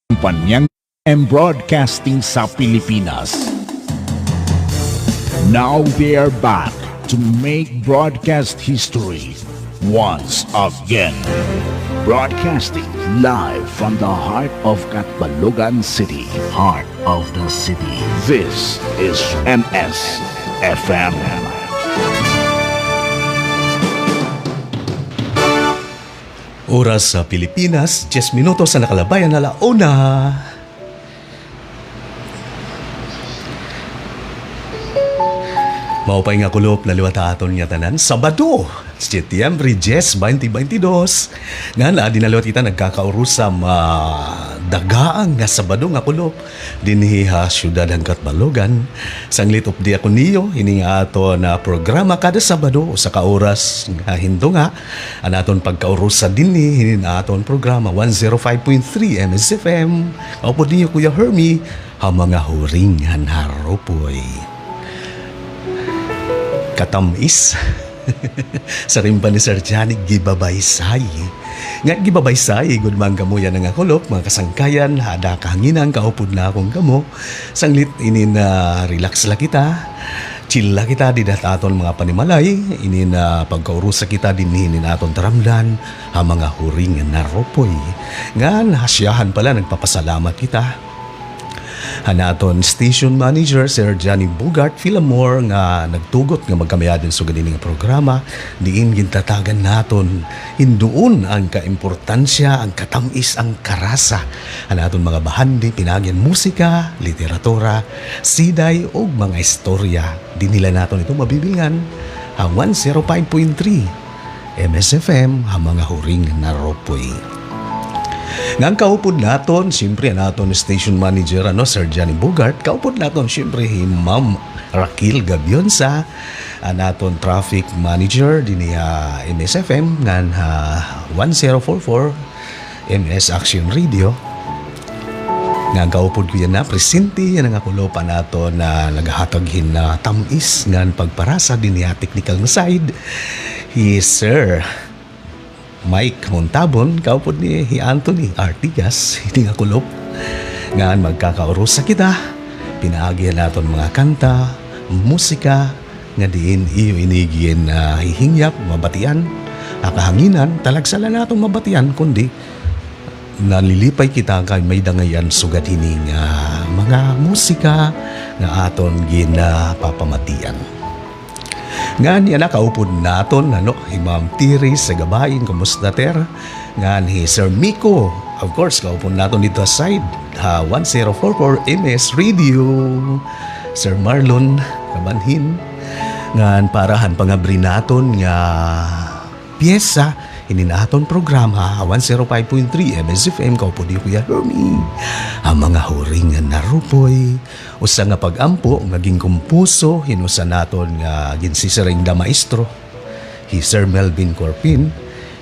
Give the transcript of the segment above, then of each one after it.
kumpanyang and broadcasting sa Pilipinas. Now they are back to make broadcast history once again. Broadcasting live from the heart of Catbalogan City. Heart of the city. This is MS FM. Oras sa Pilipinas, 10 minutos sa nakalabayan na launa. Maupay nga kulop na liwata aton nga tanan, Sabado, Setyembre 10, 2022. Nga na, dinalawat kita nagkakaurusa dagaang nga Sabado nga kulop. Dinhiha syudad ang Catbalogan. Sanglit updi ako niyo, ini nga ato na programa kada Sabado sa kauras nga hindo nga. Ang aton pagkaurusa dinhi, hinin aton programa 105.3 MSFM. Kaupod niyo Kuya Hermie, mga huring hanharopoy. Katamis. Sa rimba ni Sir Johnny, gibabaysay. Nga gibabaysay, good man gamo yan nga kulop, mga kasangkayan, hada kahanginan, kaupod na akong gamo. Sanglit, inin relax la kita, chill la kita, di aton mga panimalay, inin pagkaurusa kita, dinhinin aton taramdan, mga huring na ropoy. Nga, hasyahan pala, nagpapasalamat kita. Hanaton station manager Sir Johnny Bugart Filamore nga nagtugot nga magkamayadin sa ganing nga programa diin gintatagan naton hinduon ang kaimportansya, ang katamis, ang karasa hanaton mga bahandi pinagyan musika, literatura, siday ug mga istorya dinila naton ito mabibilngan ang 105.3 MSFM ang mga huring naropoy. Ngang kaupod naton, siyempre naton station manager Sir Johnny Bogart, kaupod naton siyempre Ma'am Raquel Gabionsa, naton traffic manager din MSFM ngan 1044 MS Action Radio. Ngang kaupod ko yan na presente yan ang akulopan nato na naghataghin na tamis ngan pagparasa din technical na side. Sir Mike Montabon, kaupod ni Anthony Artigas, hindi nga kulop. Ngaan magkakaurusa kita, pinaagyan naton mga kanta, musika, nga diin iyo inigin hihingyap, mabatian, akahanginan, talagsala natong mabatian, kundi nalilipay kita kay may dangayan sugad hining mga musika nga aton ginapapamatian. Ngan yan nakaupod naton Ma'am Tiri sa gabayin, kumusta ter? Ngan Sir Miko, of course kaupod naton dito side 1044 MS Radio. Sir Marlon kabanhin ngan parahan pangabri naton nga piyesa naton programa 105.3 MSFM kaupod di Kuya Hermie. Ang mga huring na rupoy usa nga pagampo naging kumpuso hinusa naton nga ginsisering da maestro Sir Melvin Corpin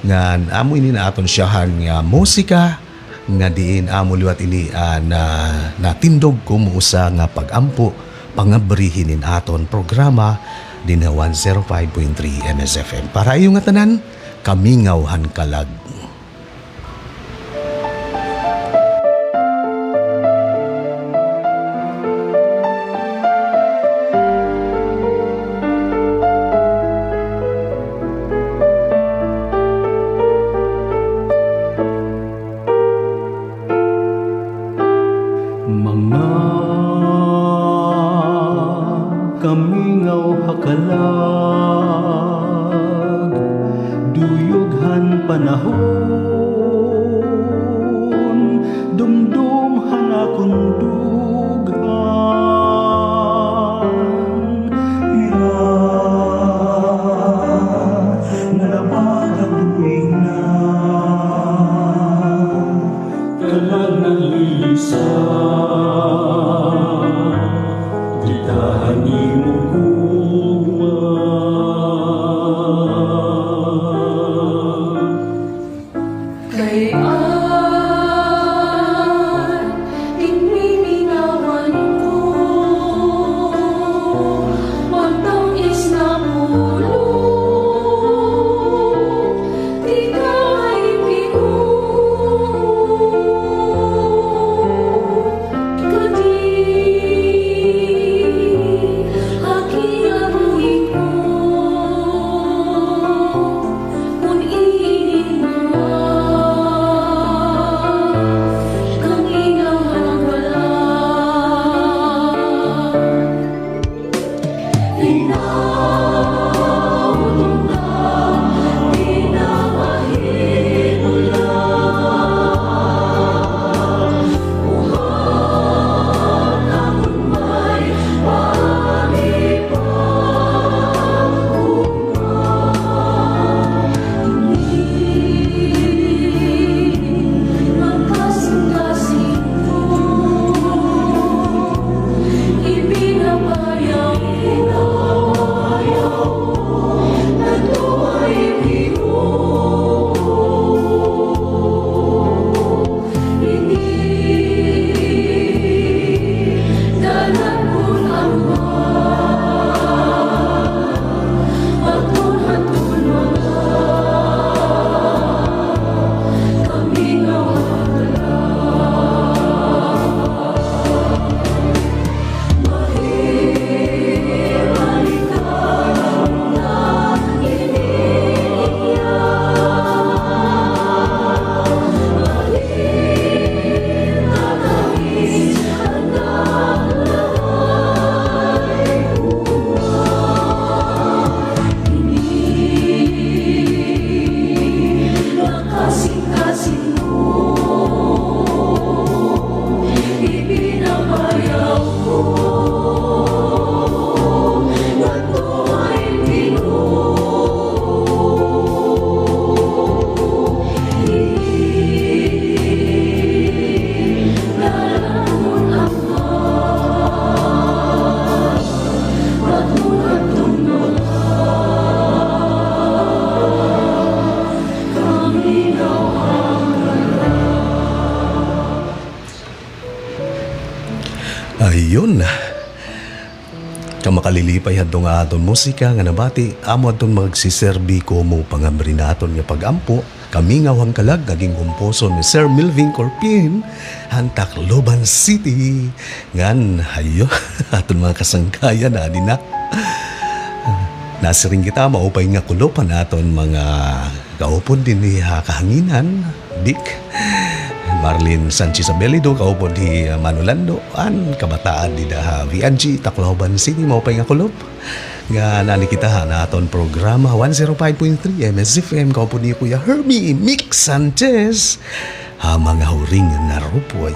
nga amo ini naton siyahan nga musika nga diin amo liwat ini na natindog kumuusa nga pagampo pangabrihinin aton programa din 105.3 MSFM para iyo nga tanan kamingawhan kalag. Mga kamingaw hakalag duyughan panahon dumdumhan akong dughan nalabagan duwing na kalag ng lisa ditahan mo Ayun. Kamakalilipay hadto nga aton musika nga nabati amo aton magsiserbi ko mo pangambri naton nga pagampo kami nga kalag naging komposo ni Sir Milvin Corpin ang Tacloban City ngan hayo aton mga kasangkayan na din na nasiring kita maupay nga kulopan naton mga kaupon din ni kahanginan Dick Marlene Sanchez Abelido, kaupon di Manolando, an kabataan di da VNG, Tacloban City, maupay nga kulop. Nga nanikitahan naton programa 105.3 MSFM, kaupon ni Kuya Hermie Mix Sanchez, mga huring na rupoy.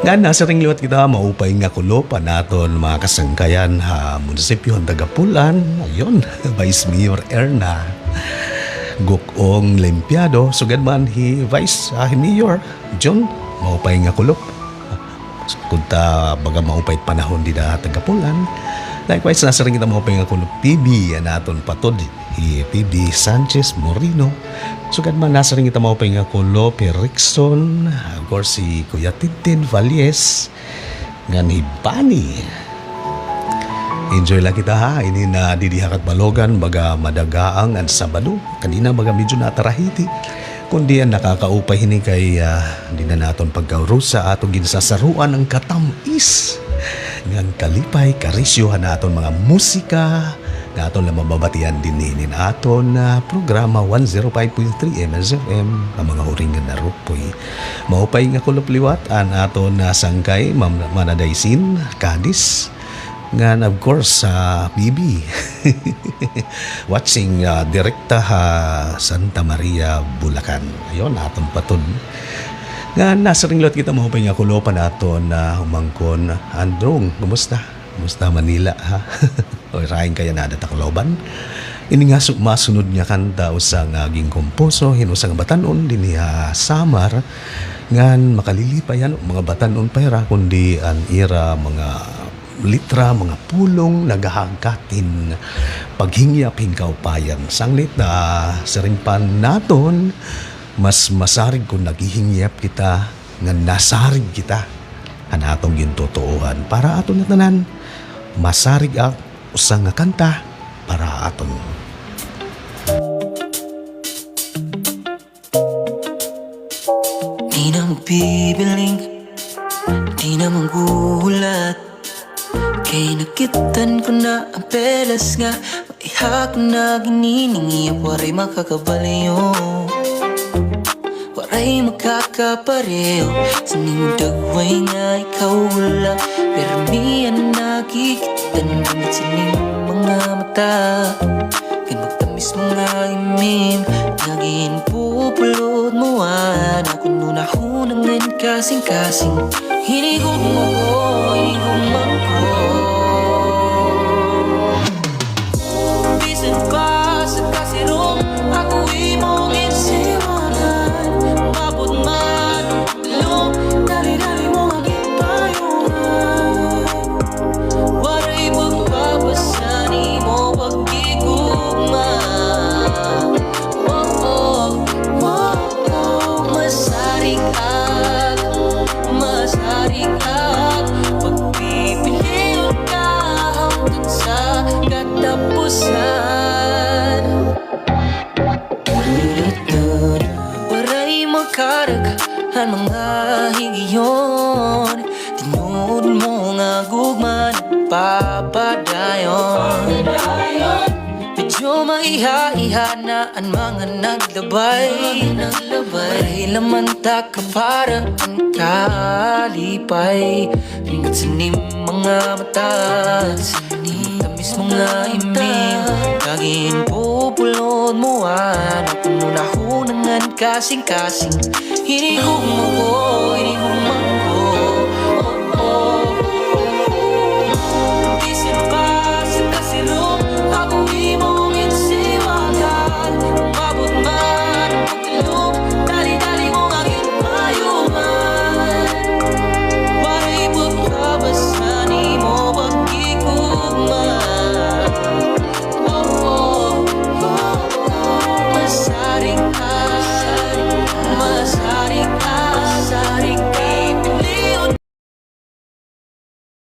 Nga nasa ring liwat kita, maupay nga kulop, naton mga kasangkayan, munisipyo ang Tagapulan, ayun, Vice Mayor Erna. Gukong Limpiado, sugad man hi Vice Mayor John, maupay nga kulop. Kunta baga maupay panahon di da Tagapulan. Likewise, nasa rin kita maupay nga kulop PB, naton patod, hi PB Sanchez Moreno. Sugad man nasa rin kita maupay nga kulop Rickson, of course si Kuya Tintin Valles, nga ni Bani. Enjoy lang kita ha, ini na didihakat balogan baga madagaang ang Sabado. Kanina baga medyo natarahiti. Kundi ang nakakaupay hini kay di na naton pagkaurusa atong ginsasaruan ang katamis. Ngang kalipay, karisyohan naton mga musika. Nga aton lang mababatian din hinin aton na programa 105.3 MSFM ang mga huringan na rupoy. Maupay nga kulupliwat an aton na sangkay manadaysin, kadis. Nga of course sa BB watching direkta Santa Maria, Bulacan. Ayun, aton patod. Nga nasa ringlot kita mahupay nga kulopan aton na humangkon. Androng, kumusta? Kumusta Manila ha? O raing kaya na Tacloban. Ini nga masunod niya kanta usang aging komposo hinusang batanon din niya Samar ngan makalilipayan mga batanon pera kundi an ira mga litra, mga pulong nagahagatin paghingyap hingkaupayan sanglit na saringpan naton mas masarig kung naghihingyap kita nga nasarig kita anatong gintotoohan para aton nga tanan masarig ang usang nga kanta para aton. Di na magbibiling, di na manggulat. Kay nakitan ko na ang pelas nga maihak na gininingi waray makakabalayo waray makakapareho sa dagway nga ikaw wala pero miyan nakikitan gamit sining mga mata kan magtamis mga imim naging pupulot mo ako nun hunangan kasing-kasing hinigog mo ko, hinigog mo ko bisan pa sa kasirong ako'y mong insiwanan mabot man loob dali-dali mong aking payungan waray magpapasani mo pag-igugma masarig at pagpipiliin ka hanggang sa katapusan waray makaraghan mga higiyon tinuod mo nga gugman papadayon medyo maiha-iha na ang mga naglabay waray laman ta ka para ang kalipay ringat sa mga mata tamis mga imim kaging pupulod mo ako muna hunangan kasing-kasing hinigog mo ko, hinigog mo